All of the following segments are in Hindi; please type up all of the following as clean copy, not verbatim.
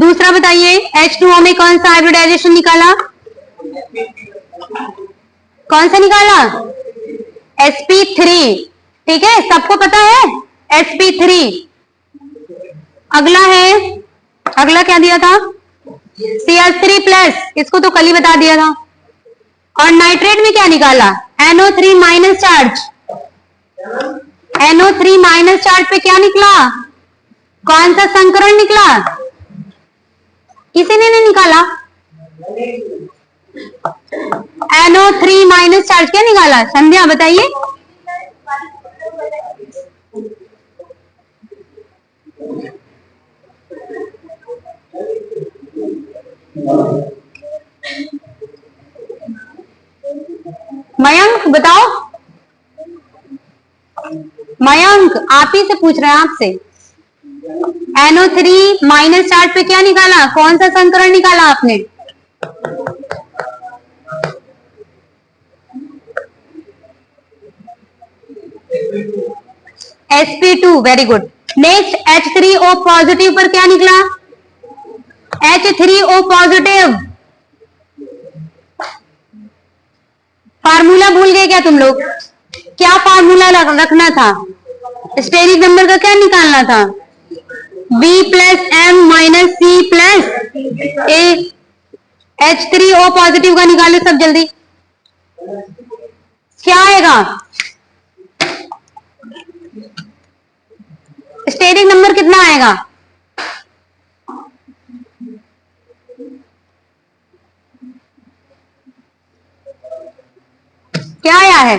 दूसरा बताइए, H2O में कौन सा हाइब्रिडाइजेशन निकाला? कौन सा निकाला? sp3। ठीक है, सबको पता है sp3। अगला है, अगला क्या दिया था? Cl3+, इसको तो कल ही बता दिया था। और नाइट्रेट में क्या निकाला? NO3 minus charge. NO3 minus charge पे क्या निकला? कौन सा संकरण निकला? किसी ने नहीं निकाला? NO3 माइनस चार्ज क्या निकाला? संध्या बताइए। मयंक बताओ। मयंक आप ही से पूछ रहे हैं, आपसे। NO3 माइनस चार्ज पे क्या निकाला? कौन सा संकरण निकाला आपने? sp2, very good. Next H3O positive पर क्या निकला? H3O positive. फार्मूला भूल गए क्या तुम लोग? क्या फार्मूला रखना था? स्टेरिक नंबर का क्या निकालना था? B plus M minus C plus A। H3O positive का निकालो सब जल्दी। क्या आएगा? स्टेरिक नंबर कितना आएगा? क्या आया है?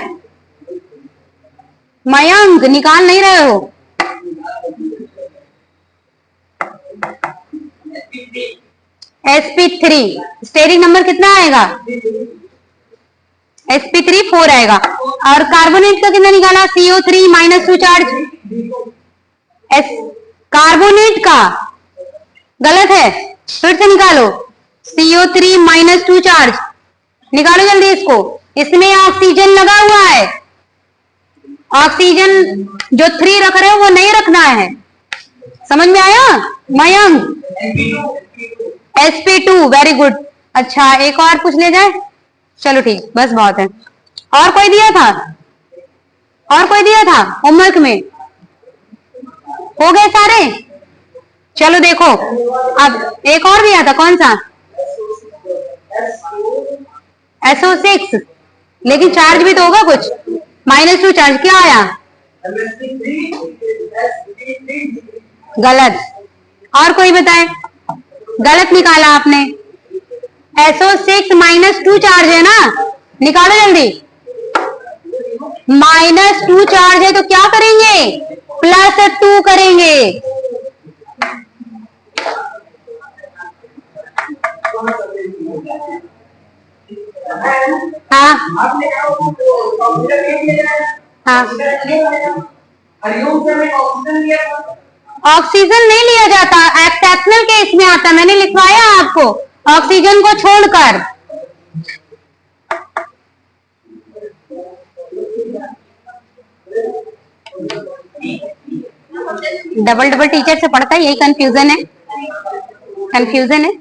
मयंक निकाल नहीं रहे हो? sp3। स्टेरिक नंबर कितना आएगा? sp3 4 आएगा। और कार्बोनेट का कितना निकाला? CO3 minus 2 charge. कार्बोनेट का गलत है, फिर से निकालो। CO3 माइनस 2 चार्ज निकालो जल्दी इसको। इसमें ऑक्सीजन लगा हुआ है। ऑक्सीजन जो 3 रख रहे हो वो नहीं रखना है। समझ में आया मयंक? sp2, very good. अच्छा, एक और पूछ ले जाए? चलो ठीक, बस बहुत है। और कोई दिया था? और कोई दिया था होमवर्क में? हो गए सारे? चलो देखो, अब एक और दिया था, कौन सा? SO6, लेकिन चार्ज भी तो होगा कुछ। -2 चार्ज क्या आया? गलत। और कोई बताए? गलत निकाला आपने। SO6 -2 चार्ज है ना, निकालो जल्दी। -2 चार्ज है तो क्या करेंगे? +2 करेंगे। हाँ हाँ, ऑक्सीजन नहीं लिया जाता, एक्सेप्शनल केस में आता। मैंने लिखवाया आपको ऑक्सीजन को छोड़कर। डबल डबल टीचर से पढ़ता है, यही कंफ्यूजन है। कंफ्यूजन है।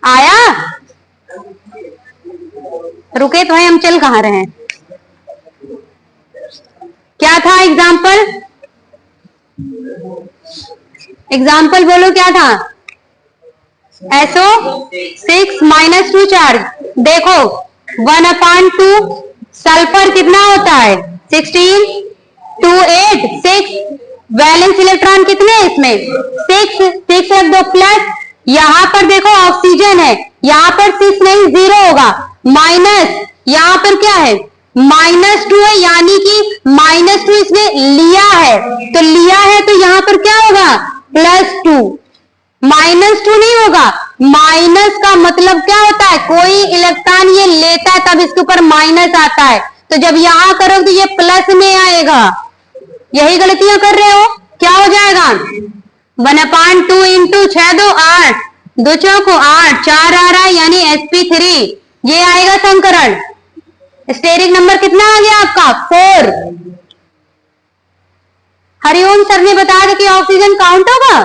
आया? रुके तो है, हम चल कहाँ रहे हैं? क्या था एग्जाम्पल? एग्जाम्पल बोलो क्या था? SO6 -2 charge. देखो 1/2 सल्फर कितना होता है? 16 2 8 6। वैलेंस इलेक्ट्रॉन कितने हैं इसमें? 6 रख दो प्लस। यहां पर देखो ऑक्सीजन है, यहां पर 6 नहीं 0 होगा। माइनस यहां पर क्या है? -2 है, यानी कि -2 इसने लिया है, तो लिया है तो यहां पर क्या होगा? +2। -2 नहीं होगा। माइनस का मतलब क्या होता है? कोई इलेक्ट्रॉन ये लेता है तब इसके ऊपर माइनस आता है, तो जब यहां करोगे तो ये प्लस में आएगा। यही गलतियां कर रहे हो, क्या हो जाएगा? 1/2 इंटू 6 2 8, 2 चौको 8, 4 आ रहा है यानी sp3, ये आएगा संकरण। स्टेरिक नंबर कितना आ गया आपका 4। हरिओम सर ने बताया कि ऑक्सीजन काउंट होगा,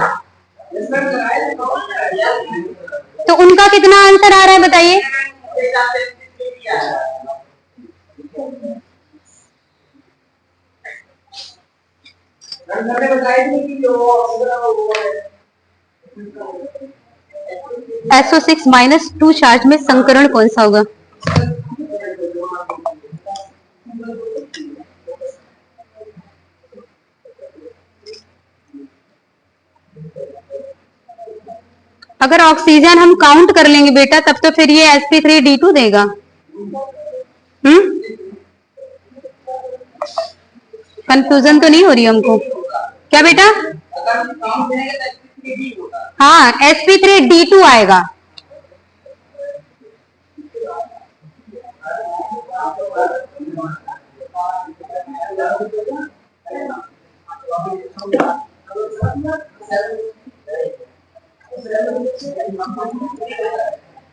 तो उनका कितना आंसर आ रहा है बताइए। SO6-2 चार्ज में संकरण कौन सा होगा? अगर ऑक्सीजन हम काउंट कर लेंगे बेटा तब तो फिर ये sp3d2 देगा। कंफ्यूजन तो नहीं हो रही हमको क्या बेटा? हाँ sp3d2 आएगा।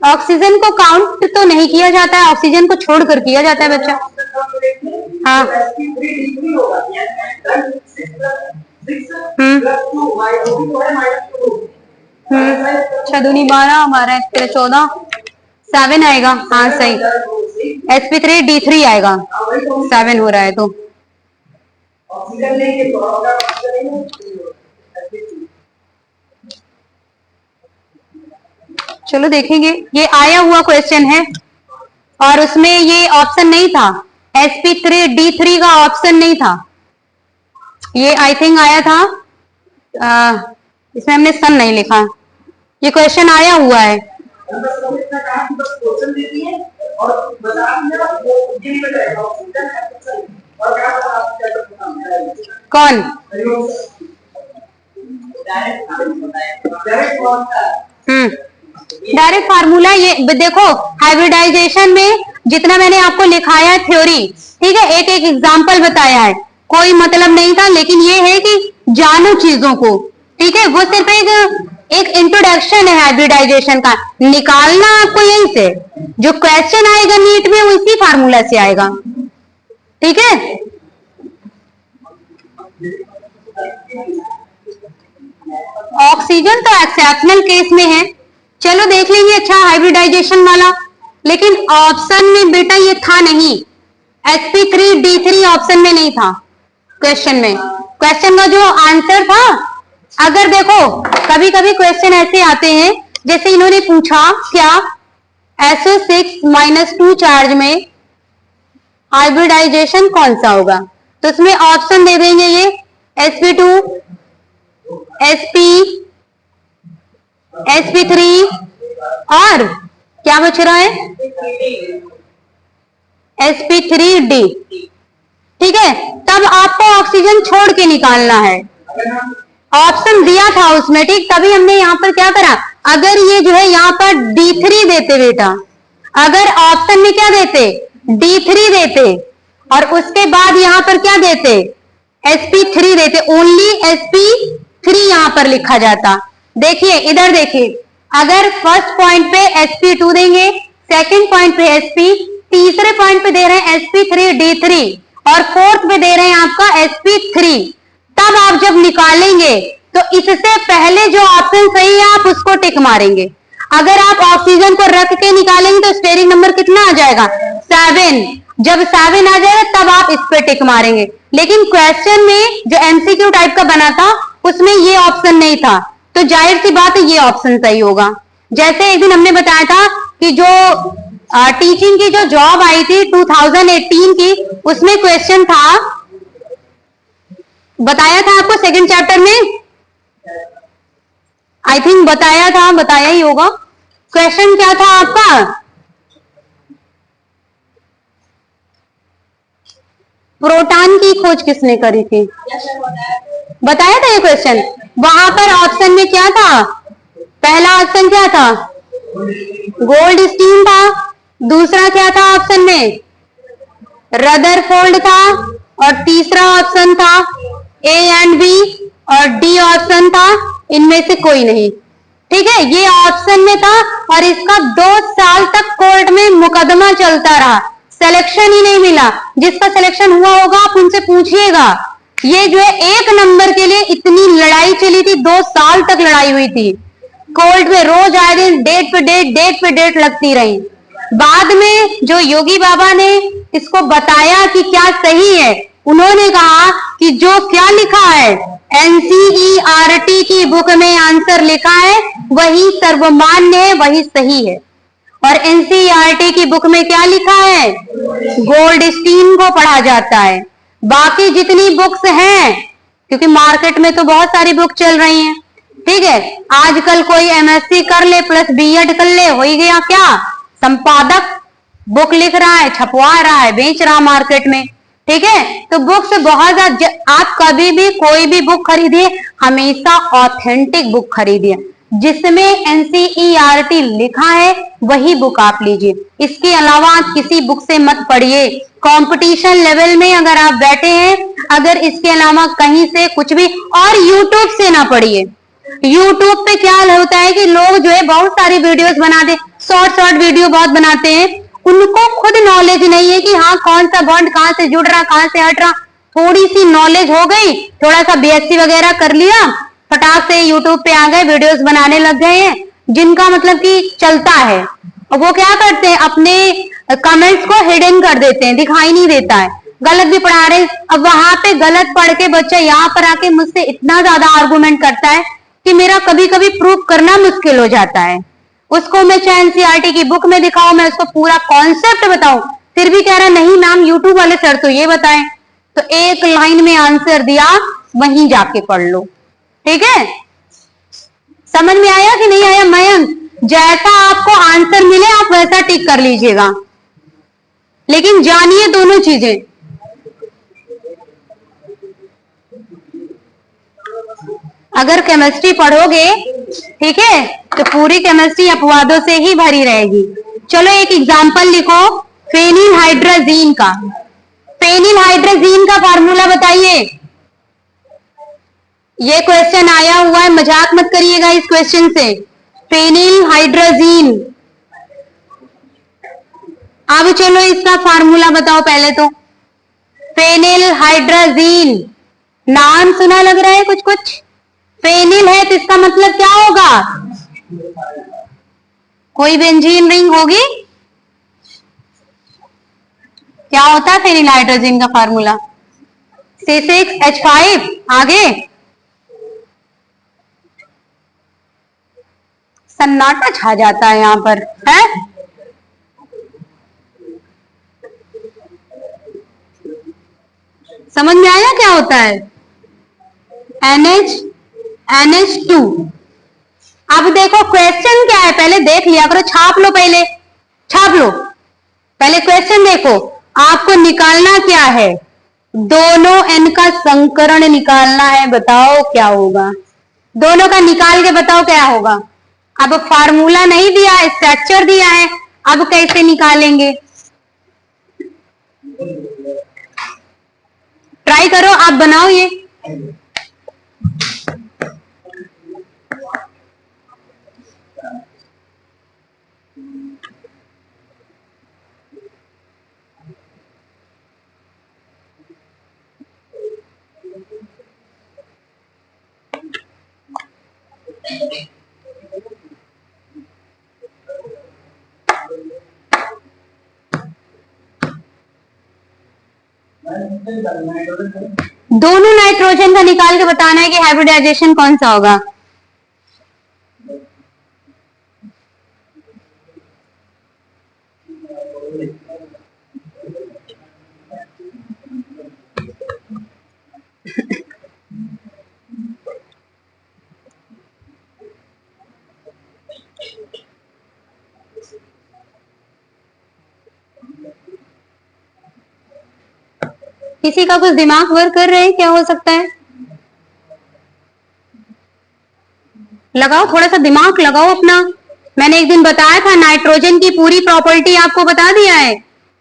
ऑक्सीजन को काउंट तो नहीं किया जाता है, ऑक्सीजन को छोड़कर किया जाता है बच्चा। हाँ छदुनी 12 हमारा 14 7 आएगा। हाँ सही, sp3d3 आएगा, 7 हो रहा है तो। चलो देखेंगे, ये आया हुआ क्वेश्चन है और उसमें ये ऑप्शन नहीं था, sp3d3 का ऑप्शन नहीं था, ये आई थिंक आया था, इसमें हमने सन नहीं लिखा, ये क्वेश्चन आया हुआ है। कौन? डायरेक्ट फार्मूला ये देखो, हाइब्रिडाइजेशन में जितना मैंने आपको लिखाया है थ्योरी, ठीक है, एक एक एग्जांपल बताया है, कोई मतलब नहीं था, लेकिन ये है कि जानो चीजों को, ठीक है, वो सिर्फ एक इंट्रोडक्शन है हाइब्रिडाइजेशन का। निकालना आपको यहीं से, जो क्वेश्चन आएगा नीट में वो इसी फार्मूला से आएगा, ठीक है। ऑक्सीजन तो एक्सेप्शनल केस में है, चलो देख लेंगे, अच्छा हाइब्रिडाइजेशन वाला, लेकिन ऑप्शन में बेटा ये था नहीं, sp3d3 ऑप्शन में नहीं था क्वेश्चन में। क्वेश्चन का जो आंसर था, अगर देखो कभी कभी क्वेश्चन ऐसे आते हैं, जैसे इन्होंने पूछा क्या SO6-2 चार्ज में हाइब्रिडाइजेशन कौन सा होगा, तो उसमें ऑप्शन दे देंगे ये sp2, sp, sp3 और क्या बच रहा है sp3d, ठीक है। तब आपको ऑक्सीजन छोड़ के निकालना है, ऑप्शन दिया था उसमें, ठीक, तभी हमने यहाँ पर क्या करा, अगर ये जो है यहाँ पर d3 देते बेटा, अगर ऑप्शन में क्या देते d3 देते और उसके बाद यहाँ पर क्या देते sp3 देते, ओनली sp3 यहाँ पर लिखा जाता। देखिए इधर देखिए, अगर फर्स्ट पॉइंट पे sp2 देंगे, सेकंड पॉइंट पे sp, तीसरे पॉइंट पे दे रहे हैं sp3d3 और फोर्थ पे दे रहे हैं आपका sp3, तब आप जब निकालेंगे तो इससे पहले जो ऑप्शन सही है आप उसको टिक मारेंगे। अगर आप ऑक्सीजन को रख के निकालेंगे तो स्टेरिक नंबर कितना आ जाएगा 7, जब 7 आ जाएगा तब आप इस पे टिक मारेंगे। लेकिन क्वेश्चन में जो एमसीक्यू टाइप का बना था उसमें ये ऑप्शन नहीं था, तो जाहिर सी बात है ये ऑप्शन सही होगा। जैसे एक दिन हमने बताया था कि जो टीचिंग की जो जॉब आई थी 2018 की, उसमें क्वेश्चन था, बताया था आपको सेकंड चैप्टर में, आई थिंक बताया था, बताया ही होगा। क्वेश्चन क्या था आपका, प्रोटॉन की खोज किसने करी थी, बताया था ये क्वेश्चन। वहां पर ऑप्शन में क्या था, पहला ऑप्शन क्या था गोल्ड स्टीन था, दूसरा क्या था ऑप्शन में रदरफोर्ड था, और तीसरा ऑप्शन था ए एंड बी, और डी ऑप्शन था इनमें से कोई नहीं। ठीक है, ये ऑप्शन में था और इसका 2 साल तक कोर्ट में मुकदमा चलता रहा, सिलेक्शन ही नहीं मिला। जिसका सिलेक्शन हुआ होगा आप उनसे पूछिएगा। ये जो है 1 नंबर के लिए इतनी लड़ाई चली थी, 2 साल तक लड़ाई हुई थी कोर्ट में, रोज आए दिन डेट पे डेट लगती रही। बाद में जो योगी बाबा ने इसको बताया कि क्या सही है, उन्होंने कहा कि जो क्या लिखा है एनसीईआरटी की बुक में आंसर लिखा है वही सर्वमान्य है, वही सही है। और एनसीईआरटी की बुक में क्या लिखा है, गोल्डस्टीन को पढ़ा जाता है। बाकी जितनी बुक्स हैं, क्योंकि मार्केट में तो बहुत सारी बुक चल रही हैं, ठीक है, आजकल कोई एमएससी कर ले प्लस बीएड कर ले, हो ही गया क्या, संपादक बुक लिख रहा है, छपवा रहा है, बेच रहा मार्केट में। ठीक है, तो बुक्स बहुत ज्यादा, आप कभी भी कोई भी बुक खरीदिए हमेशा ऑथेंटिक बुक खरीदिए, जिसमें एनसीईआरटी लिखा है वही बुक आप लीजिए। इसके अलावा आप किसी बुक से मत पढ़िए। कंपटीशन लेवल में अगर आप बैठे हैं, अगर इसके अलावा कहीं से कुछ भी, और यूट्यूब से ना पढ़िए। यूट्यूब पे क्या होता है कि लोग जो है बहुत सारी वीडियोस बनाते, शॉर्ट वीडियो बहुत बनाते हैं, उनको खुद नॉलेज नहीं है कि हाँ कौन सा बॉन्ड कहां से जुड़ रहा, कहां से हट रहा। थोड़ी सी नॉलेज हो गई, थोड़ा सा बीएससी वगैरह कर लिया, फटाक से यूट्यूब पे आ गए, वीडियोस बनाने लग गए हैं, जिनका मतलब कि चलता है। और वो क्या करते हैं, अपने कमेंट्स को हिडन कर देते हैं, दिखाई नहीं देता है, गलत भी पढ़ा रहे। अब वहां पे गलत पढ़ के बच्चा यहाँ पर आके मुझसे इतना ज्यादा आर्गुमेंट करता है कि मेरा कभी कभी प्रूफ करना मुश्किल हो जाता है। उसको मैं चाहे एनसीईआरटी की बुक में दिखाऊं, मैं उसको पूरा कॉन्सेप्ट बताऊं, फिर भी कह रहा नहीं मैम यूट्यूब वाले सर तो ये बताएं। तो एक लाइन में आंसर दिया, वहीं जाके पढ़ लो। ठीक है, समझ में आया कि नहीं आया मयंक? जैसा आपको आंसर मिले आप वैसा टिक कर लीजिएगा, लेकिन जानिए दोनों चीजें। अगर केमिस्ट्री पढ़ोगे, ठीक है, तो पूरी केमिस्ट्री अपवादों से ही भरी रहेगी। चलो एक एग्जांपल लिखो फेनिल हाइड्राजीन का। फेनिल हाइड्राजीन का फार्मूला बताइए। ये क्वेश्चन आया हुआ है, मजाक मत करिएगा इस क्वेश्चन से। फेनिल हाइड्राजीन, अब चलो इसका फार्मूला बताओ पहले तो। फेनिल हाइड्राजीन, नाम सुना लग रहा है कुछ कुछ। फेनिल है तो इसका मतलब क्या होगा, कोई बेंजीन रिंग होगी। क्या होता है फेनिल हाइड्रोजन का फार्मूला, C6H5। आगे सन्नाटा छा जाता है यहां पर, है? समझ में आया क्या होता है? NH2। अब देखो क्वेश्चन क्या है, पहले देख लिया करो, छाप लो, पहले छाप लो, पहले क्वेश्चन देखो। आपको निकालना क्या है, दोनों N का संकरण निकालना है। बताओ क्या होगा, दोनों का निकाल के बताओ क्या होगा। अब फार्मूला नहीं दिया है, स्ट्रक्चर दिया है, अब कैसे निकालेंगे, ट्राई करो, आप बनाओ ये। दोनों नाइट्रोजन का निकाल के बताना है कि हाइब्रिडाइजेशन कौन सा होगा। किसी का कुछ दिमाग वर्क कर रहे हैं, क्या हो सकता है? लगाओ, थोड़ा सा दिमाग लगाओ अपना। मैंने एक दिन बताया था नाइट्रोजन की पूरी प्रॉपर्टी, आपको बता दिया है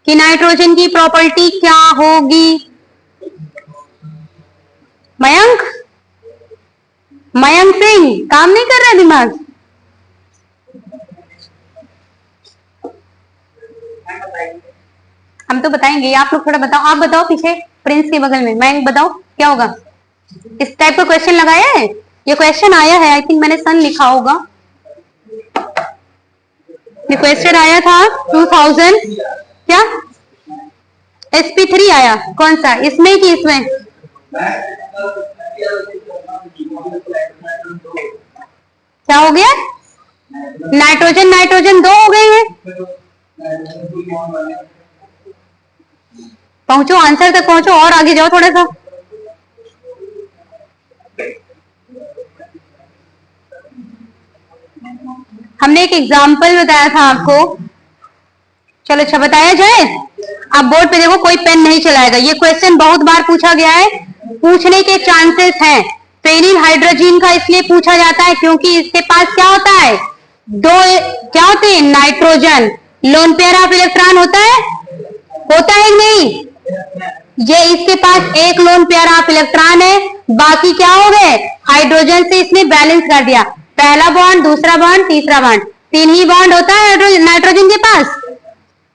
कि नाइट्रोजन की प्रॉपर्टी क्या होगी। मयंक मयंक सिंह, काम नहीं कर रहा है दिमाग? हम तो बताएंगे, आप लोग थोड़ा बताओ। आप बताओ पीछे प्रिंस के बगल में, मयंक बताओ क्या होगा? इस टाइप का क्वेश्चन लगाया है? ये क्वेश्चन आया है, आई थिंक मैंने सन लिखा होगा। ये क्वेश्चन आया था 2000 क्या SP3 आया, कौन सा, इसमें कि इसमें? क्या हो गया? नाइट्रोजन नाइट्रोजन दो हो गई है। पहुंचो, आंसर तक पहुंचो, और आगे जाओ थोड़ा सा। हमने एक एग्जाम्पल बताया था आपको, चलो अच्छा बताया जाए। अब बोर्ड पे देखो, कोई पेन नहीं चलाएगा। ये क्वेश्चन बहुत बार पूछा गया है, पूछने के चांसेस हैं। फेनिल हाइड्रोजन का इसलिए पूछा जाता है क्योंकि इसके पास क्या होता है, दो क्या होते हैं, nitrogen, lone pair of electron होता है नहीं? ये इसके पास एक लोन पेयर ऑफ इलेक्ट्रॉन है, बाकी क्या हो गए, हाइड्रोजन से इसने बैलेंस कर दिया। पहला बॉन्ड, दूसरा बॉन्ड, तीसरा बॉन्ड, तीन ही बॉन्ड होता है नाइट्रोजन के पास।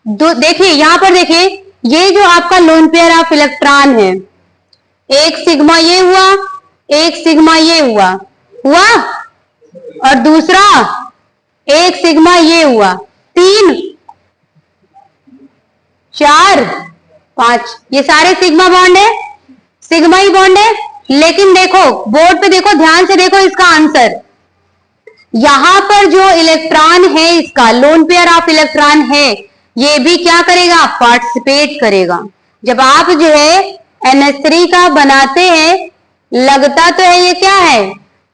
देखिए यहां पर, देखिए ये जो आपका लोन पेयर ऑफ इलेक्ट्रॉन है, एक सिग्मा ये हुआ, एक सिग्मा ये हुआ, और दूसरा एक सिग्मा ये हुआ, 3 4 5, ये सारे सिग्मा बॉन्ड है, सिग्मा ही बॉन्ड है। लेकिन देखो बोर्ड पे देखो, ध्यान से देखो इसका आंसर। यहां पर जो इलेक्ट्रॉन है, इसका लोन पेयर ऑफ इलेक्ट्रॉन है, ये भी क्या करेगा, पार्टिसिपेट करेगा। जब आप जो है NH3 का बनाते हैं, लगता तो है ये क्या है,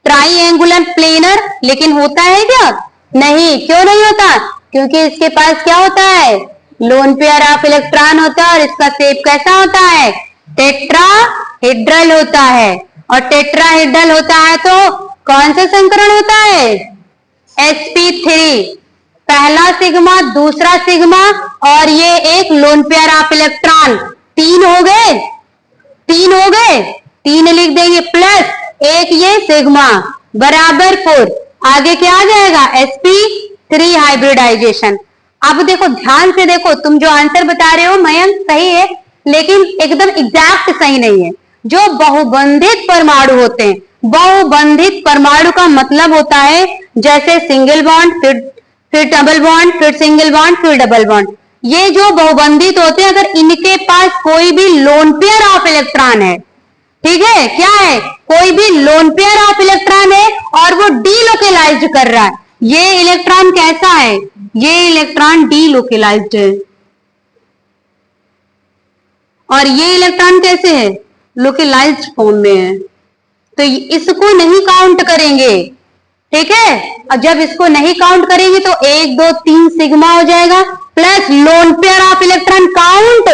ट्राइएंगुलर प्लेनर, लेकिन होता है क्या, नहीं। क्यों नहीं होता? क्योंकि इसके पास क्या होता है, लोन पेयर ऑफ इलेक्ट्रॉन होता है, और इसका शेप कैसा होता है, टेट्राहेड्रल होता है। और टेट्राहेड्रल होता है तो कौन सा संकरण होता है, sp3, पहला सिग्मा, दूसरा सिग्मा, और ये एक लोन पेयर ऑफ इलेक्ट्रॉन, 3 हो गए, 3 लिख देंगे, प्लस एक ये सिग्मा, बराबर 4। आगे क्या आ जाएगा, sp3 हाइब्रिडाइजेशन। अब देखो ध्यान से देखो, तुम जो आंसर बता रहे हो मयंक सही है, लेकिन एकदम एग्जैक्ट सही नहीं है। जो बहुबंधित परमाणु होते हैं, बहुबंधित परमाणु का मतलब होता है जैसे सिंगल बॉन्ड, फिर डबल बॉन्ड, फिर सिंगल बॉन्ड, फिर डबल बॉन्ड। ये जो बहुबंधित होते हैं, अगर इनके पास कोई भी लोन पेयर ऑफ इलेक्ट्रॉन है, ठीक है, क्या है, कोई भी लोन पेयर ऑफ इलेक्ट्रॉन है और वो डीलोकेलाइज्ड कर रहा है, ये इलेक्ट्रॉन कैसा है, ये इलेक्ट्रॉन डीलोकेलाइज्ड है। और ये इलेक्ट्रॉन कैसे है, लोकेलाइज्ड फॉर्म में है, तो इसको नहीं काउंट करेंगे, ठीक है। और जब इसको नहीं काउंट करेंगे तो 1 2 3 सिग्मा हो जाएगा, plus lone pair of electron count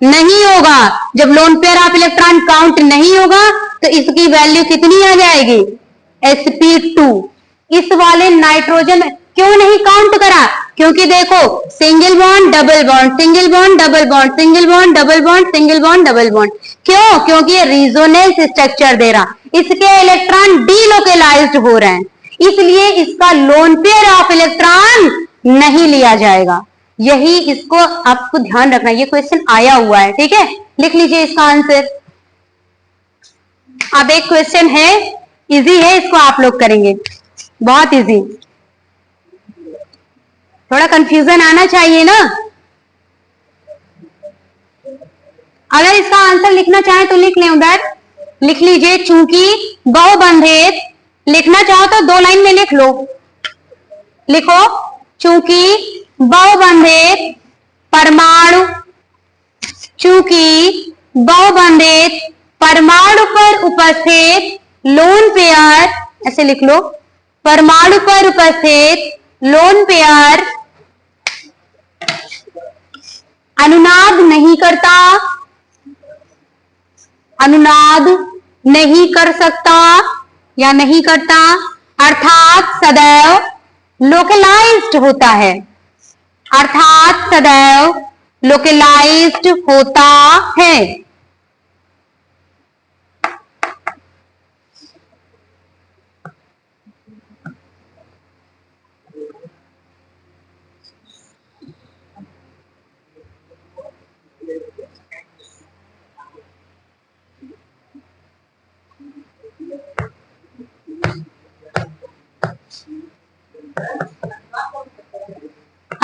नहीं होगा। जब lone pair of electron count नहीं होगा तो इसकी वैल्यू कितनी आ जाएगी, sp2। इस वाले नाइट्रोजन क्यों नहीं काउंट करा, क्योंकि देखो single bond double bond, single bond double bond, single bond double bond, single bond double bond. क्यों? क्योंकि ये रिजोनेंस स्ट्रक्चर दे रहा, इसके इलेक्ट्रॉन डीलोकेलाइज्ड हो रहे हैं, इसलिए इसका लोन पेयर ऑफ इलेक्ट्रॉन नहीं लिया जाएगा। यही इसको आपको ध्यान रखना, ये क्वेश्चन आया हुआ है, ठीक है, लिख लीजिए इसका आंसर। अब एक क्वेश्चन है, इजी है, इसको आप लोग करेंगे, बहुत इजी। थोड़ा कंफ्यूजन आना चाहिए ना। अगर इसका आंसर लिखना चाहे तो लिख लें, उधर लिख लीजिए, चूंकि बहुबंधित, लिखना चाहो तो 2 लाइन में लिख लो, लिखो, चूंकि बहुबंधित परमाणु, चूंकि बहुबंधित परमाणु पर उपस्थित लोन पेयर, ऐसे लिख लो, परमाणु पर उपस्थित लोन पेयर अनुनाद नहीं करता, अनुनाद नहीं कर सकता या नहीं करता, अर्थात सदैव लोकेलाइज्ड होता है, अर्थात सदैव लोकेलाइज्ड होता है।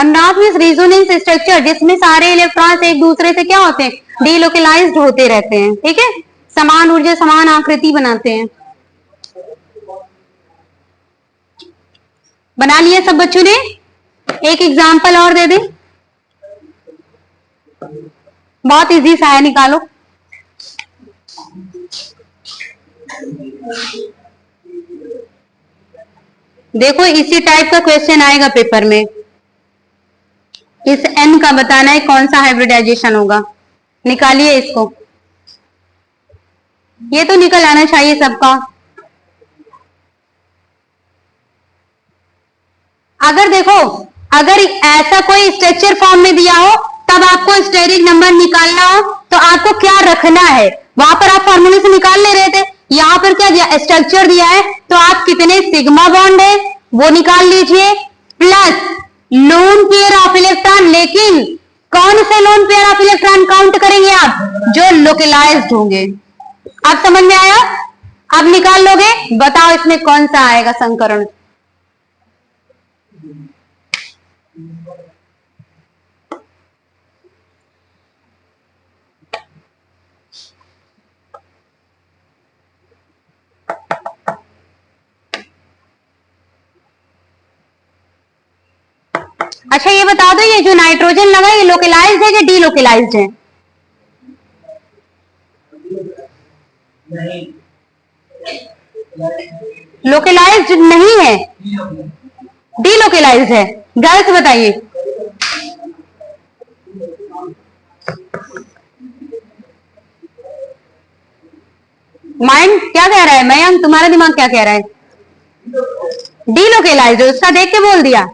कॉन्डक्ट मींस रेजोनेंस स्ट्रक्चर, जिसमें सारे इलेक्ट्रॉन्स एक दूसरे से क्या होते हैं, डीलोकलाइज्ड होते रहते हैं, ठीक है, समान ऊर्जा समान आकृति बनाते हैं। बना लिया सब बच्चों ने? एक एग्जांपल और दे दे, बहुत इजी सा है, निकालो। देखो इसी टाइप का क्वेश्चन आएगा पेपर में। इस n का बताना है कौन सा हाइब्रिडाइजेशन होगा। निकालिए इसको, ये तो निकल आना चाहिए सबका। अगर देखो, अगर ऐसा कोई स्ट्रक्चर फॉर्म में दिया हो, तब आपको स्टेरिक नंबर निकालना हो, तो आपको क्या रखना है, वहां पर आप फॉर्मूले से निकाल ले रहे थे, यहां पर क्या स्ट्रक्चर दिया है, तो आप कितने सिग्मा बॉन्ड है वो निकाल लीजिए, plus lone pair of electron. लेकिन कौन से lone pair of electron count करेंगे आप, जो लोकलाइज्ड होंगे। आप समझ में आया? अब निकाल लोगे, बताओ इसमें कौन सा आएगा संकरण। अच्छा ये बता दो, ये जो नाइट्रोजन लगा ये लोकलाइज्ड है कि डीलोकलाइज्ड है? लोकलाइज्ड नहीं है, डीलोकलाइज्ड है। गर्ल्स बताइए। माइंड क्या कह रहा है? मयंक तुम्हारा दिमाग क्या कह रहा है? डीलोकलाइज्ड, उसका देख के बोल दिया।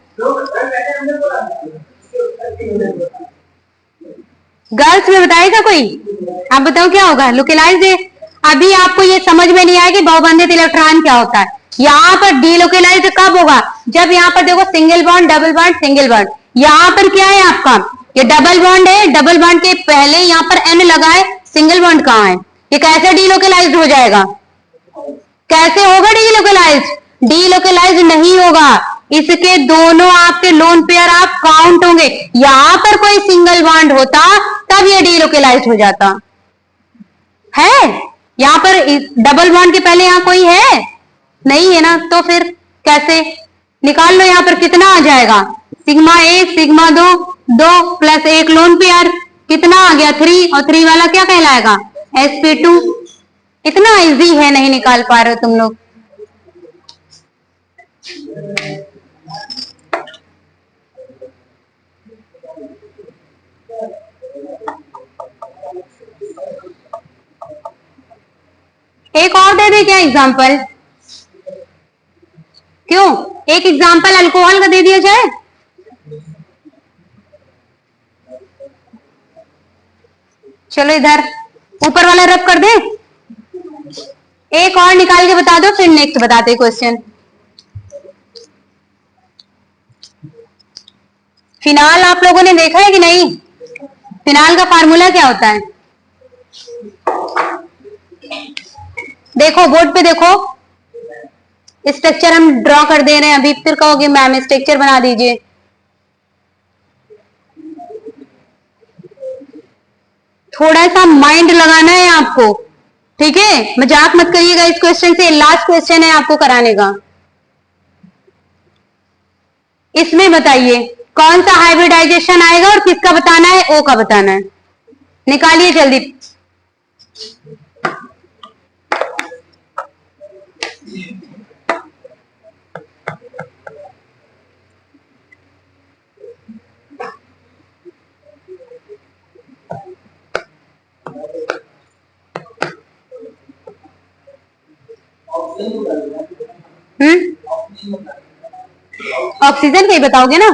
गर्ल्स में बताएगा कोई? आप बताओ क्या होगा? लोकलाइज्ड है। अभी आपको ये समझ में नहीं आया कि बहुबंधित इलेक्ट्रॉन क्या होता है। यहाँ पर डीलोकलाइज्ड कब होगा? जब यहाँ पर देखो single bond double bond single bond, यहाँ पर क्या है आपका, ये डबल बॉन्ड है, डबल बॉन्ड के पहले यहाँ पर एन लगा है, सिंगल बॉन्ड कहाँ है, ये कैसे डीलोकलाइज्ड हो जाएगा? कैसे होगा डीलोकलाइज्ड? डीलोकलाइज्ड नहीं होगा, इसके दोनों आपके लोन पेयर आप काउंट होंगे। यहां पर कोई सिंगल बॉन्ड होता तब ये डीलोकलाइज्ड हो जाता है। यहां पर डबल बॉन्ड के पहले यहां कोई है नहीं है ना, तो फिर कैसे? निकाल लो, यहां पर कितना आ जाएगा, sigma 1 sigma 2 2 plus 1 lone pair, कितना आ गया 3, और 3 वाला क्या कहलाएगा, sp2। इतना इजी है, नहीं निकाल पा रहे हो तुम लोग। एक और दे दे क्या एग्जाम्पल? क्यों, एक एग्जाम्पल अल्कोहल का दे दिया जाए? चलो इधर ऊपर वाला रब कर दे, एक और निकाल के बता दो, फिर नेक्स्ट बताते क्वेश्चन। फिनाल आप लोगों ने देखा है कि नहीं? फिनाल का फार्मूला क्या होता है? देखो बोर्ड पे देखो, स्ट्रक्चर हम ड्रॉ कर दे रहे हैं अभी, फिर कहोगे मैम स्ट्रक्चर बना दीजिए। थोड़ा सा माइंड लगाना है आपको, ठीक है, मजाक मत करिएगा इस क्वेश्चन से, लास्ट क्वेश्चन है आपको कराने का। इसमें बताइए कौन सा हाइब्रिडाइजेशन आएगा और किसका बताना है, ओ का बताना है। निकालिए जल्दी। ऑक्सीजन का ही बताओगे ना?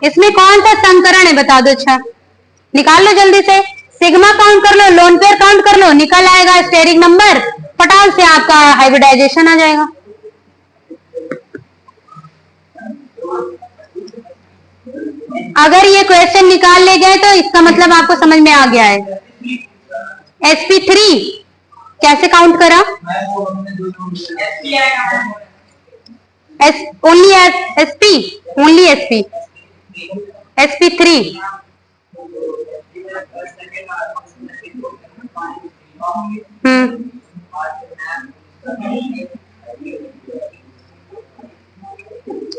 इसमें कौन सा संकरण है बता दो। अच्छा निकाल लो जल्दी से, सिग्मा काउंट कर लो, लोन पेयर काउंट कर लो, निकल आएगा स्टेरिक नंबर, फटाक से आपका हाइब्रिडाइजेशन आ जाएगा। अगर ये क्वेश्चन निकाल ले गए तो इसका मतलब आपको समझ में आ गया है। sp3 कैसे काउंट करा? Only sp, only sp, sp3,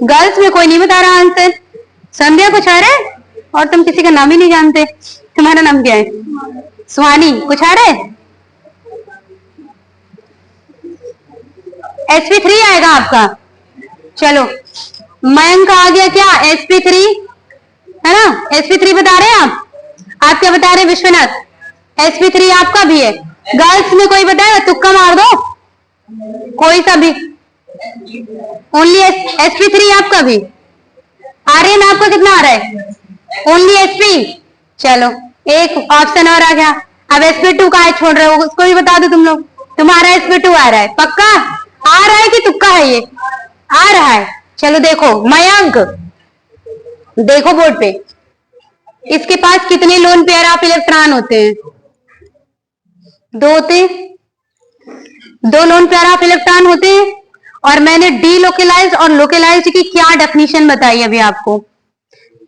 girls में कोई नहीं बता रहा आंसर। संध्या कुछ आ रहा है? और तुम किसी का नाम ही नहीं जानते। तुम्हारा नाम क्या है? सुहानी। कुछ आ रहा है? sp3 आएगा आपका। चलो, मयंक आ गया क्या? sp3 है ना? sp3 बता रहे हैं आप क्या बता रहे हैं विश्वनाथ? sp3 आपका भी है। गर्ल्स में कोई बताएगा? तुक्का मार दो, कोई सा भी। ओनली sp3 आपका भी। आर्यन आपका कितना आ रहा है? Only sp। चलो, एक ऑप्शन और आ गया। अब sp2 का है, छोड़ रहे हो, उसको भी बता दो तुम लोग। तुम्हारा sp2 आ रहा है, पक्का आ रहा है कि तुक्का है? ये आ रहा है। चलो देखो, मयंक देखो बोर्ड पे, इसके पास कितने लोन पेयर ऑफ इलेक्ट्रॉन होते हैं? 2 होते हैं। 2 लोन पेयर ऑफ इलेक्ट्रॉन होते हैं। और मैंने डीलोकलाइज्ड और लोकलाइज्ड की क्या डेफिनेशन बताई अभी आपको?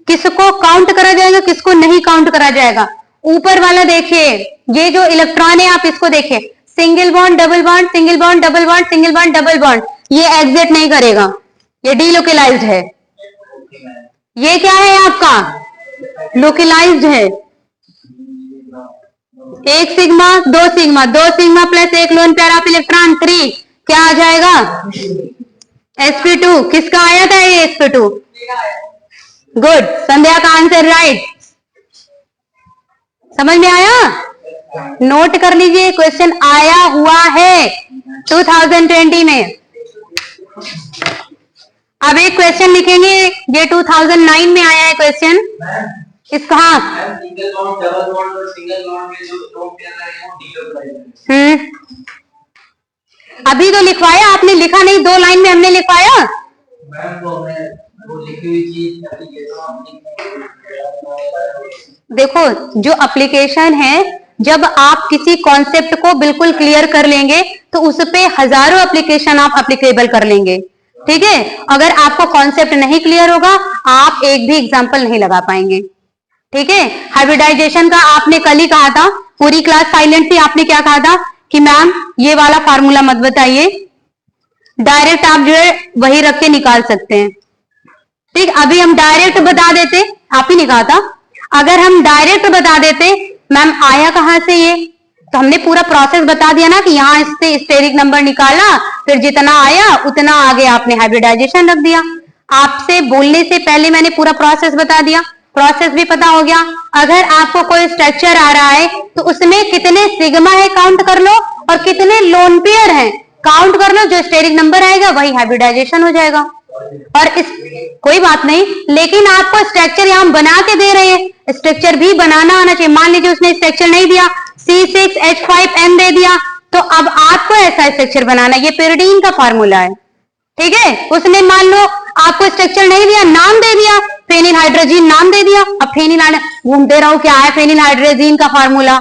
किसको काउंट करा जाएगा, किसको नहीं काउंट करा जाएगा? ऊपर वाला देखिए, ये जो इलेक्ट्रॉन है आप इसको देखिए, single bond double bond, single bond double bond, single bond double bond, ये एग्जिट नहीं करेगा, ये डीलोकलाइज्ड है। ये क्या है आपका? लोकलाइज्ड है। 1 sigma 2 sigma, 2 sigma plus 1 lone pair of electron 3, क्या आ जाएगा? sp2। किसका आया था ये? sp2। गुड, संध्या का आंसर राइट। समझ में आया? नोट कर लीजिए, क्वेश्चन आया हुआ है 2020 में। अब एक क्वेश्चन लिखेंगे, ये 2009 में आया है क्वेश्चन। इसका अभी तो लिखवाया आपने, लिखा नहीं, 2 लाइन में हमने लिखवाया। देखो, जो एप्लीकेशन है, जब आप किसी कॉन्सेप्ट को बिल्कुल क्लियर कर लेंगे तो उस पे हजारों एप्लीकेशन आप एप्लीकेबल कर लेंगे। ठीक है? अगर आपको कॉन्सेप्ट नहीं क्लियर होगा, आप एक भी एग्जांपल नहीं लगा पाएंगे। ठीक है? हाइब्रिडाइजेशन का आपने कल ही कहा था, पूरी क्लास साइलेंट थी। आपने क्या कहा था कि मैम ये वाला फार्मूला मत बताइए, डायरेक्ट आप जो है वही रख के निकाल सकते हैं। ठीक, अभी हम डायरेक्ट बता देते, आप ही ने कहा था, अगर हम डायरेक्ट बता देते मैम आया कहां से ये, तो हमने पूरा प्रोसेस बता दिया ना कि यहाँ इससे स्टेरिक नंबर निकाला, फिर जितना आया उतना आगे आपने हाइब्रिडाइजेशन रख दिया। आपसे बोलने से पहले मैंने पूरा प्रोसेस बता दिया, प्रोसेस भी पता हो गया। अगर आपको कोई स्ट्रक्चर आ रहा है तो उसमें कितने सिग्मा है काउंट कर लो, और कितने लोन पेयर हैं काउंट कर लो, जो स्टेरिक नंबर आएगा वही हाइब्रिडाइजेशन हो जाएगा। और इस कोई बात नहीं, लेकिन आपको स्ट्रक्चर यहां बना के दे रहे हैं, स्ट्रक्चर भी बनाना आना चाहिए। मान लीजिए उसने स्ट्रक्चर नहीं दिया, C6H5N दे दिया, तो अब आपको ऐसा स्ट्रक्चर बनाना, ये pyridine का फार्मूला है। ठीक है? उसने मान लो आपको स्ट्रक्चर नहीं दिया, नाम दे दिया फेनिल हाइड्रोजीन, नाम दे दिया, अब फेनिल घूमते रहो क्या है फेनिल हाइड्रोजीन का फार्मूला।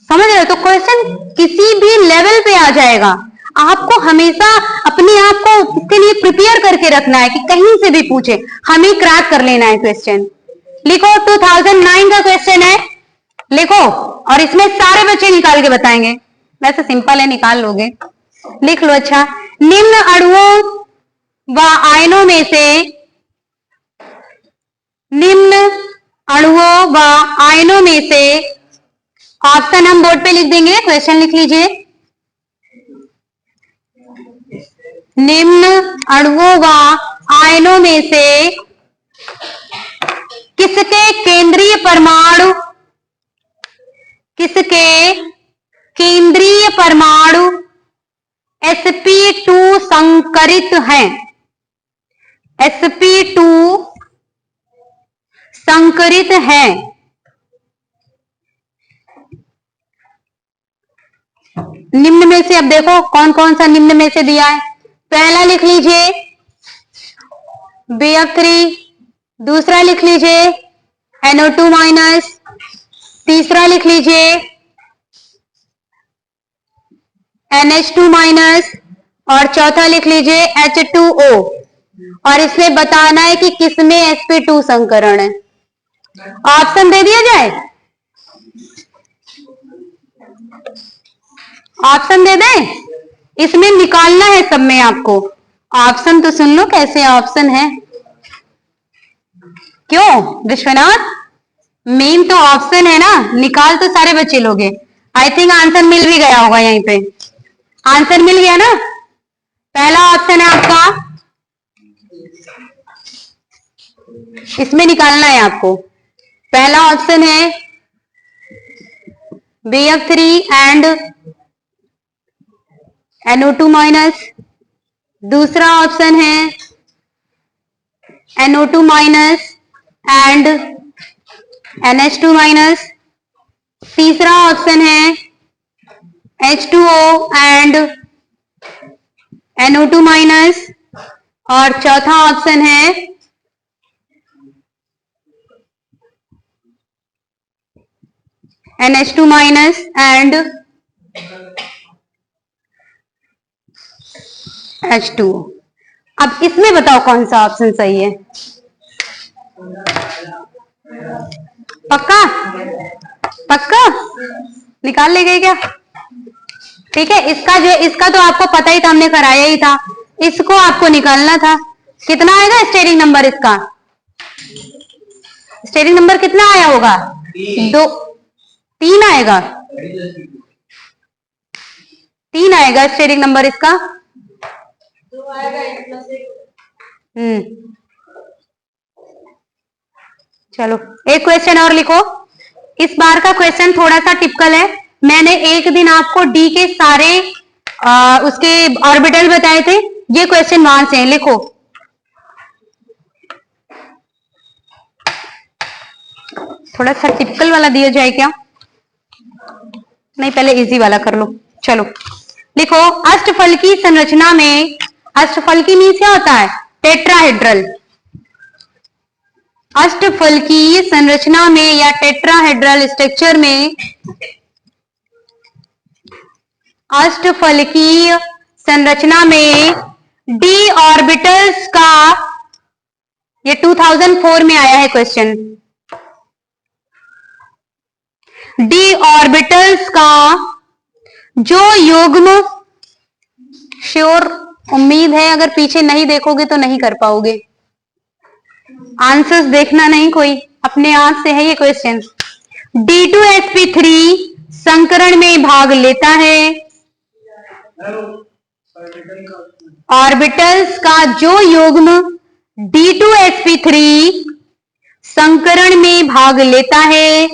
समझ रहे हो? तो क्वेश्चन किसी भी लेवल पे आ जाएगा। आपको हमेशा अपने आप को इसके लिए प्रिपेयर करके रखना है कि कहीं से भी पूछे हमें क्रैक कर लेना है क्वेश्चन। लिखो, 2009 का क्वेश्चन है, लिखो, और इसमें सारे बच्चे निकाल के बताएंगे। वैसे सिंपल है, निकाल लोगे, लिख लो। अच्छा, निम्न अणुओं व आयनों में से, निम्न अणुओं व आयनों में से, ऑप्शन हम बोर्ड पे लिख देंगे, क्वेश्चन लिख लीजिए। निम्न अणुओं व आयनों में से किसके केंद्रीय परमाणु, किसके केंद्रीय परमाणु sp2 संकरित हैं, sp2 संकरित हैं। निम्न में से अब देखो कौन कौन सा निम्न में से दिया है। पहला लिख लीजिए BF3, दूसरा लिख लीजिए NO2 माइनस, तीसरा लिख लीजिए NH2 माइनस, और चौथा लिख लीजिए H2O, और इसमें बताना है कि किसमें sp2 संकरण है। ऑप्शन दे दिया जाए, ऑप्शन दे दें, इसमें निकालना है सब में आपको। ऑप्शन तो सुन लो कैसे ऑप्शन है। क्यों विश्वनाथ, मेन तो ऑप्शन है ना, निकाल तो सारे बच्चे लोगे। आई थिंक आंसर मिल भी गया होगा, यहीं पे आंसर मिल गया ना। पहला ऑप्शन है आपका, इसमें निकालना है आपको। पहला ऑप्शन है BF3 एंड NO2 माइनस, दूसरा ऑप्शन है NO2 minus and NH2 minus, तीसरा ऑप्शन है H2O एंड NO2 माइनस, और चौथा ऑप्शन है NH2 माइनस एंड H2। अब इसमें बताओ कौन सा ऑप्शन सही है। पक्का पक्का निकाल ले गए क्या? ठीक है, इसका तो आपको पता ही था, हमने कराया ही था। इसको आपको निकालना था। कितना आएगा स्टेरिंग नंबर इसका? स्टेरिंग नंबर कितना आया होगा? 3 आएगा, 3 आएगा स्टेरिंग नंबर इसका। चलो एक क्वेश्चन और लिखो। इस बार का क्वेश्चन थोड़ा सा टिपिकल है। मैंने एक दिन आपको डी के सारे उसके ऑर्बिटल बताए थे, ये क्वेश्चन वहां से है। लिखो, थोड़ा सा टिपिकल वाला दिया जाए क्या? नहीं, पहले इजी वाला कर लो। चलो लिखो, अष्टफलकी संरचना में, अष्टफलकी मीन्स क्या होता है? टेट्राहेड्रल। अष्टफलकीय संरचना में या टेट्राहेड्रल स्ट्रक्चर में, अष्टफलकीय संरचना में डी ऑर्बिटल्स का, ये 2004 में आया है क्वेश्चन, डी ऑर्बिटल्स का जो युग्म, श्योर उम्मीद है अगर पीछे नहीं देखोगे तो नहीं कर पाओगे। आंसर्स देखना नहीं कोई, अपने आंख से है ये क्वेश्चन। D2sp3 संकरण में भाग लेता है। ऑर्बिटल्स का जो युग्म D2sp3 संकरण में भाग लेता है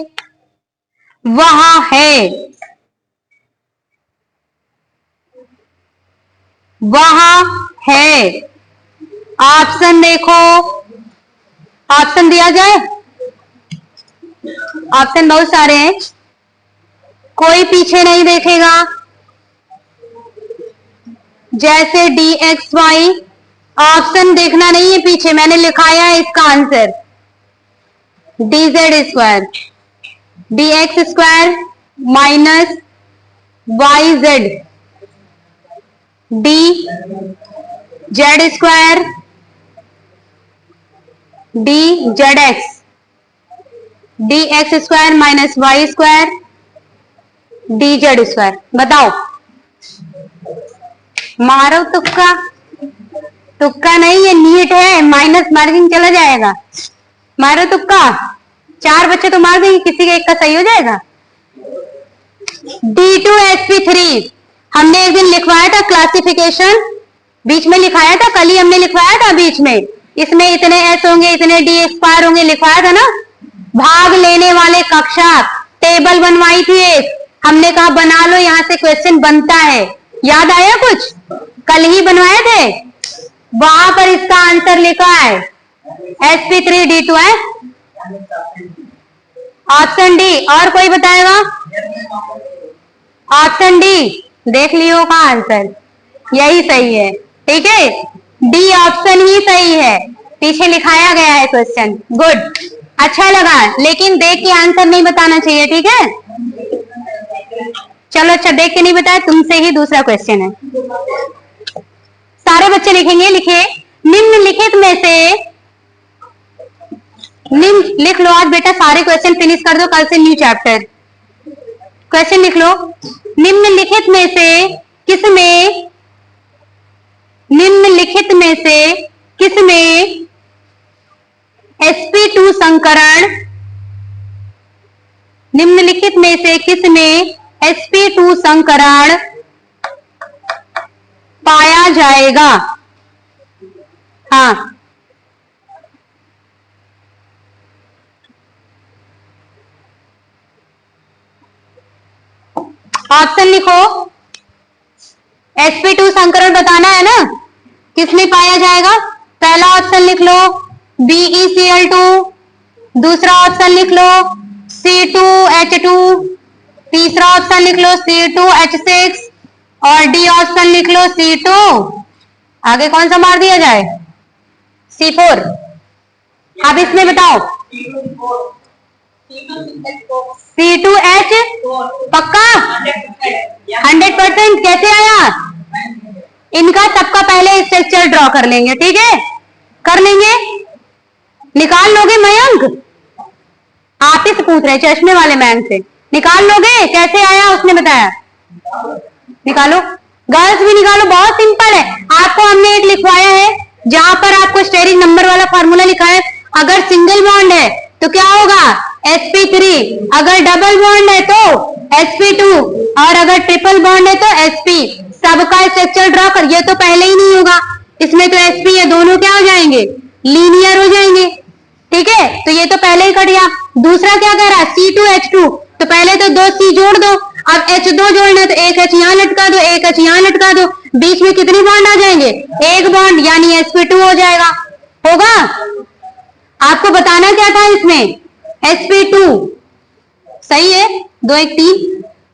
वह है, वह है। ऑप्शन देखो, ऑप्शन दिया जाए, ऑप्शन बहुत सारे हैं, कोई पीछे नहीं देखेगा। जैसे DXY, ऑप्शन देखना नहीं है पीछे, मैंने लिखाया है इसका answer DZ square, DX square minus YZ, DZ square DZX, DX square minus Y square DZ square. बताओ, मारो तुक्का। तुक्का नहीं, ये नीट है, माइनस मार्किंग चला जाएगा। मारो तुक्का, 4 बच्चे तो मार देंगे, किसी का एक का सही हो जाएगा। D2sp3 हमने एक दिन लिखवाया था क्लासिफिकेशन, बीच में लिखाया था, कल ही हमने लिखवाया था बीच में। इसमें इतने S होंगे, इतने D एक्सपायर होंगे, लिखवाया था ना। भाग लेने वाले कक्षा टेबल बनवाई थी एक, हमने कहा बना लो, यहां से क्वेश्चन बनता है। याद आया कुछ? कल ही बनवाए थे, वहां पर इसका आंसर लिखा है sp3d2 है। ऑप्शन डी, और कोई बताएगा? ऑप्शन डी देख लियो का आंसर, यही सही है। ठीक है, डी ऑप्शन ही सही है, पीछे लिखाया गया है क्वेश्चन। गुड, अच्छा लगा, लेकिन देख के आंसर नहीं बताना चाहिए। ठीक है, चलो अच्छा, देख के नहीं बताया, तुमसे ही दूसरा क्वेश्चन है। सारे बच्चे लिखेंगे, लिखे निम्नलिखित में से, निम्न लिख लो आज बेटा, सारे क्वेश्चन फिनिश कर दो, कल से न्यू चैप्टर। क्वेश्चन लिख लो, निम्नलिखित में से किसमें, निम्नलिखित में से किसमें sp2 संकरण, निम्नलिखित में से किसमें sp2 संकरण पाया जाएगा? हाँ, ऑप्शन लिखो। sp2 संकरण बताना है ना, किसमें पाया जाएगा? पहला ऑप्शन लिख लो BeCl2, दूसरा ऑप्शन लिख लो C2H2, तीसरा ऑप्शन लिख लो C2H6 और डी ऑप्शन लिख लो C2, आगे कौन सा मार दिया जाए? C4। अब इसमें बताओ C2H पक्का 100%? कैसे आया? इनका सबका पहले स्ट्रक्चर ड्रॉ कर लेंगे, ठीक है? कर लेंगे, निकाल लोगे मयंक? आप ही से पूछ रहे, चश्मे वाले मैम से, निकाल लोगे? कैसे आया उसने बताया, निकालो। गर्ल्स भी निकालो, बहुत सिंपल है। आपको हमने एक लिखवाया है जहां पर आपको स्टेरिक नंबर वाला फॉर्मूला लिखा है। अगर सिंगल बॉन्ड है तो क्या होगा? sp3, अगर डबल बॉन्ड है तो sp2 और अगर ट्रिपल बॉन्ड है तो sp। सबका स्ट्रक्चर ड्रॉ कर, ये तो पहले ही नहीं होगा, इसमें तो sp है, दोनों क्या हो जाएंगे? लीनियर हो जाएंगे, ठीक है? तो ये तो पहले ही कट गया। दूसरा क्या कह रहा है? C2H2, तो पहले तो 2 C जोड़ दो, अब H2 जोड़ना है तो एक H यहां लटका दो, एक H यहां लटका दो, बीच में कितने बॉन्ड आ जाएंगे? एक बॉन्ड, यानी sp2 हो जाएगा। होगा? आपको बताना क्या था इसमें? sp2 सही है, 2 1 3,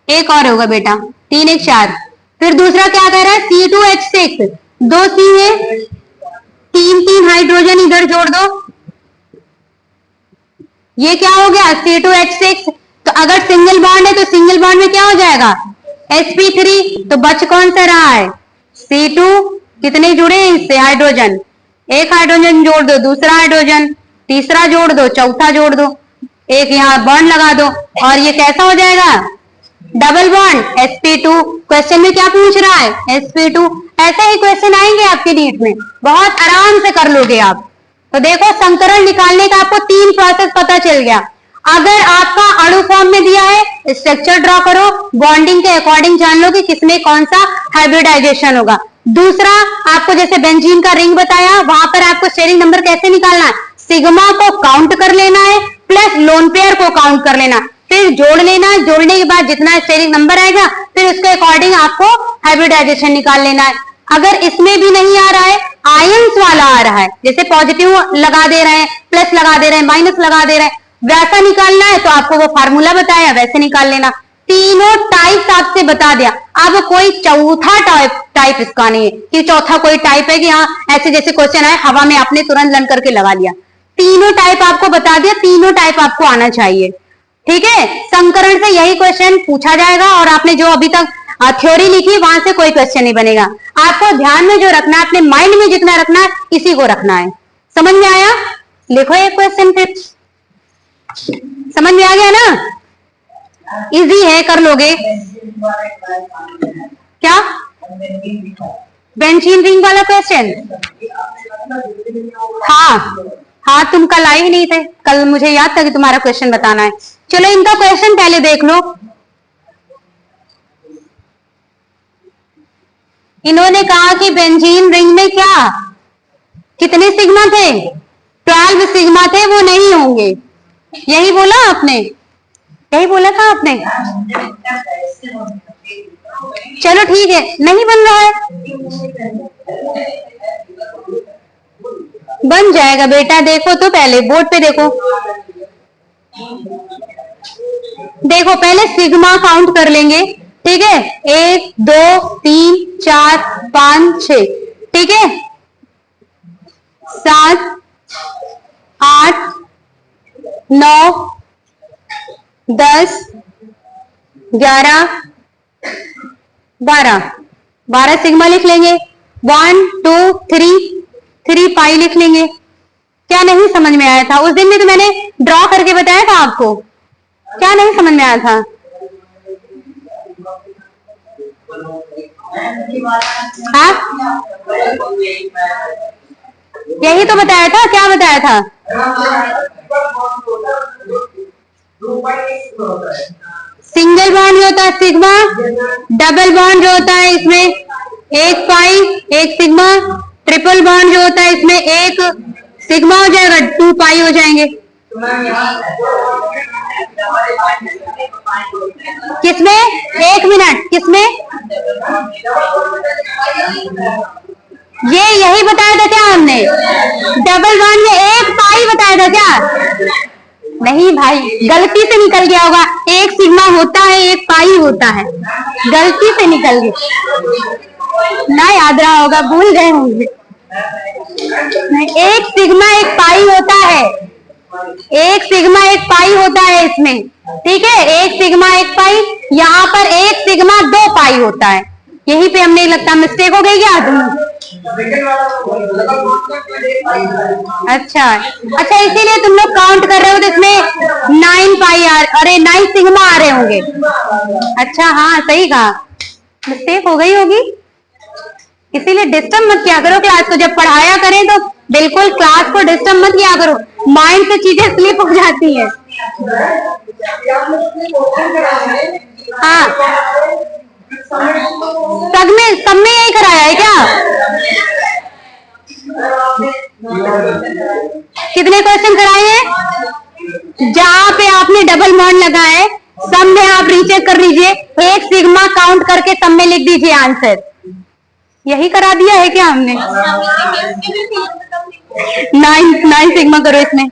एक और होगा बेटा, 3 1 4। फिर दूसरा क्या कह रहा है? C2H6, 2 C है, 3 3 हाइड्रोजन इधर जोड़ दो, ये क्या हो गया? C2H6। तो अगर सिंगल बॉन्ड है तो सिंगल बॉन्ड में क्या हो जाएगा? sp3। तो बच कौन सा रहा है? C2। कितने जुड़े हैं इससे? हाइड्रोजन, एक हाइड्रोजन जोड़ दो, दूसरा हाइड्रोजन, तीसरा जोड़ दो, चौथा जोड़ दो, एक यहाँ बॉन्ड लगा दो, और ये कैसा हो जाएगा? Double bond, sp2। क्वेश्चन में क्या पूछ रहा है? sp2। ऐसे ही क्वेश्चन आएंगे आपके नीट में, बहुत आराम से कर लोगे आप। तो देखो, संकरण निकालने का आपको 3 प्रोसेस पता चल गया। अगर आपका अणु फॉर्म में दिया है, स्ट्रक्चर ड्रॉ करो, बॉन्डिंग के अकॉर्डिंग जान लो कि किसमें कौन सा हाइब्रिडाइजेशन होगा। दूसरा, आपको जैसे बेंजीन का रिंग बताया, वहां पर आपको स्टेरिक नंबर कैसे निकालना है? सिग्मा को काउंट कर लेना है प्लस लोन पेयर को काउंट कर लेना, फिर जोड़ लेना है, जोड़ने के बाद जितना स्टेरिक नंबर आएगा फिर उसके अकॉर्डिंग आपको हाइब्रिडाइजेशन निकाल लेना है। अगर इसमें भी नहीं आ रहा है, आयंस वाला आ रहा है, जैसे पॉजिटिव लगा दे रहे हैं, प्लस लगा दे रहे हैं, माइनस लगा दे रहे हैं, वैसा निकालना है तो आपको वो फार्मूला बताया वैसे निकाल लेना। तीनों टाइप्स आपसे बता दिया। अब कोई चौथा टाइप इसका नहीं है कि चौथा कोई टाइप है कि हाँ ऐसे जैसे क्वेश्चन आए हवा में आपने तुरंत लन करके लगा लिया। तीनों टाइप आपको बता दिया, तीनों टाइप आपको आना चाहिए, ठीक है? संकरण से यही क्वेश्चन पूछा जाएगा, और आपने जो अभी तक थ्योरी लिखी वहां से कोई क्वेश्चन नहीं बनेगा। आपको ध्यान में जो रखना है, अपने माइंड में जितना रखना है, इसी को रखना है। समझ में आया? लिखो एक क्वेश्चन, फिर समझ में आ गया ना? इजी है, कर लोगे। क्या? बेंजीन रिंग वाला क्वेश्चन? हाँ, तुम कल आए ही नहीं थे, कल मुझे याद था कि तुम्हारा क्वेश्चन बताना है। चलो इनका क्वेश्चन पहले देख लो। इन्होंने कहा कि बेंजीन रिंग में क्या कितने सिग्मा थे? 12 सिग्मा थे, वो नहीं होंगे। यही बोला आपने, यही बोला था आपने। चलो ठीक है, नहीं बन रहा है, बन जाएगा बेटा। देखो तो पहले बोर्ड पे देखो, देखो पहले सिग्मा काउंट कर लेंगे, ठीक है? 1 2 3 4 5 6, ठीक है? 7 8 9 10 11 12 12 सिग्मा लिख लेंगे। 1 2 3 3 पाई लिख लेंगे। क्या नहीं समझ में आया था? उस दिन में तो मैंने ड्रॉ करके बताया था आपको। क्या नहीं समझ में आया था? हाँ, यही तो बताया था। क्या बताया था? सिंगल बॉन्ड जो होता है सिग्मा, डबल बॉन्ड जो होता है इसमें 1 पाई 1 सिग्मा, ट्रिपल बॉन्ड जो होता है इसमें 1 सिग्मा हो जाएगा, 2 पाई हो जाएंगे। किसमें? 1 मिनट, किसमें? ये यही बताया था क्या हमने? डबल बॉन्ड में 1 पाई बताया था क्या? नहीं भाई, गलती से निकल गया होगा। 1 सिग्मा होता है 1 पाई होता है, गलती से निकल गया ना, याद रहा होगा, भूल गए होंगे। 1 सिग्मा 1 पाई होता है, 1 सिग्मा 1 पाई होता है इसमें, ठीक है। 1 सिग्मा 1 पाई, यहाँ पर 1 सिग्मा 2 पाई होता है। यहीं पे हमने लगता मिस्टेक हो गई क्या तुम? अच्छा अच्छा, इसीलिए तुम लोग काउंट कर रहे हो तो इसमें 9 पाई अरे 9 सिग्मा आ रहे होंगे। अच्छा हाँ, सही कहा, मिस्टेक हो गई होगी। इसीलिए डिस्टर्ब मत किया करो क्लास को। जब पढ़ाया करें तो बिल्कुल क्लास को डिस्टर्ब मत किया करो, माइंड से चीजें स्लिप हो जाती है। हाँ, सब में यही कराया है क्या? कितने क्वेश्चन कराए हैं? जहाँ पे आपने डबल बॉन्ड लगाया है सब में आप रीचेक कर लीजिए, 1 सिग्मा काउंट करके सब में लिख दीजिए आंसर। यही करा दिया है क्या हमने? 9 सिग्मा करो इसमें।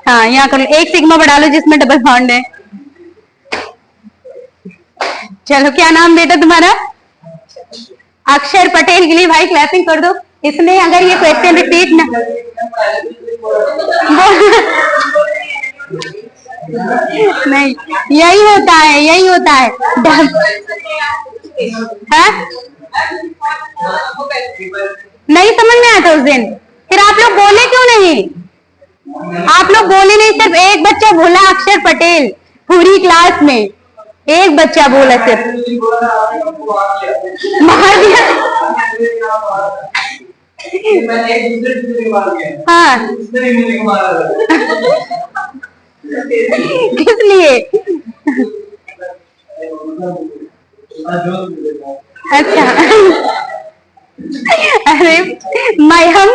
हाँ, यहाँ करो, 1 सिग्मा बढ़ा लो जिसमें डबल बॉन्ड है। चलो, क्या नाम बेटा तुम्हारा? अक्षर पटेल के लिए भाई क्लैपिंग कर दो। इसने अगर ये क्वेश्चन रिपीट ना नहीं, यही होता है, यही होता है। हाँ? नहीं समझ में आया था उस दिन, फिर आप लोग बोले क्यों नहीं? आप लोग बोले नहीं, सिर्फ एक बच्चा बोला अक्षर पटेल, पूरी क्लास में एक बच्चा बोला सिर्फ, मार दिया। हाँ, किस लिए? अच्छा, अरे हम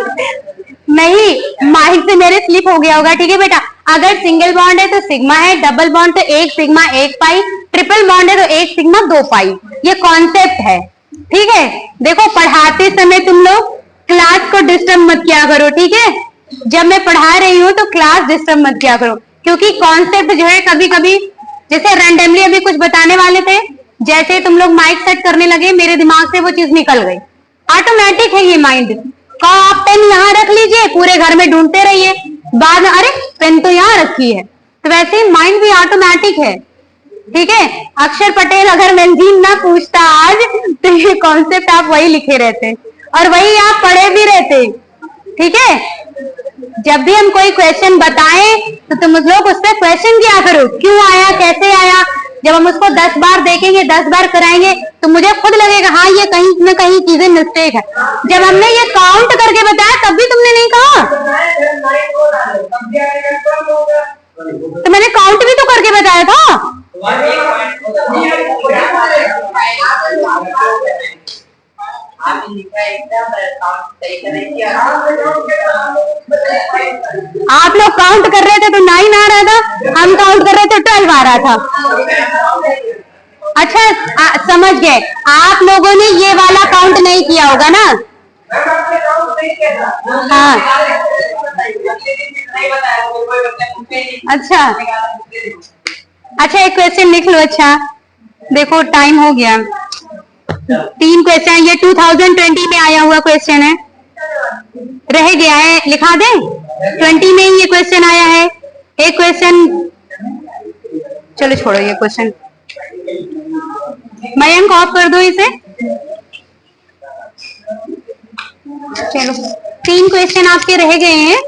नहीं, माइक से मेरे स्लिप हो गया होगा। ठीक है बेटा, अगर सिंगल बॉन्ड है तो सिग्मा है, डबल बॉन्ड तो 1 सिग्मा 1 पाई, ट्रिपल बॉन्ड है तो 1 सिग्मा 2 पाई। ये कॉन्सेप्ट है, ठीक है। देखो, पढ़ाते समय तुम लोग क्लास को डिस्टर्ब मत किया करो, ठीक है। जब मैं पढ़ा रही हूँ तो क्लास डिस्टर्ब मत किया करो, क्योंकि कॉन्सेप्ट जो है कभी कभी, जैसे रैंडमली अभी कुछ बताने वाले थे, जैसे तुम लोग माइक सेट करने लगे मेरे दिमाग से वो चीज निकल गई। ऑटोमेटिक है ये माइंड। कहो आप पेन यहाँ रख लीजिए, पूरे घर में ढूंढते रहिए, बाद में अरे पेन तो यहाँ रखी है। तो वैसे ही माइंड भी ऑटोमेटिक है, ठीक है। अक्षर पटेल अगर बेंजीन ना पूछता आज तो ये कॉन्सेप्ट आप वही लिखे रहते और वही आप पढ़े भी रहते, ठीक है। जब भी हम कोई क्वेश्चन बताएं तो तुम लोग उस पर क्वेश्चन किया करो, क्यों आया, कैसे आया। जब हम उसको 10 बार देखेंगे, 10 बार कराएंगे तो मुझे खुद लगेगा हाँ ये कहीं न कहीं चीजें मिस्टेक है। जब हमने ये काउंट करके बताया तब भी तुमने नहीं कहा, तो मैंने काउंट भी तो करके बताया था। आप लोग काउंट कर रहे थे तो 9 आ रहा था, हम काउंट कर रहे थे 12 आ रहा था। अच्छा, समझ गए। आप लोगों ने ये वाला काउंट नहीं किया होगा ना? हाँ, अच्छा अच्छा, एक क्वेश्चन लिख लो। अच्छा देखो, टाइम हो गया। 3 क्वेश्चन, ये 2020 में आया हुआ क्वेश्चन है। रह गया है, लिखा दें। 20 में ये क्वेश्चन आया है। एक क्वेश्चन, चलो छोड़ो ये क्वेश्चन, मयंक ऑफ कर दो इसे। चलो 3 क्वेश्चन आपके रह गए हैं।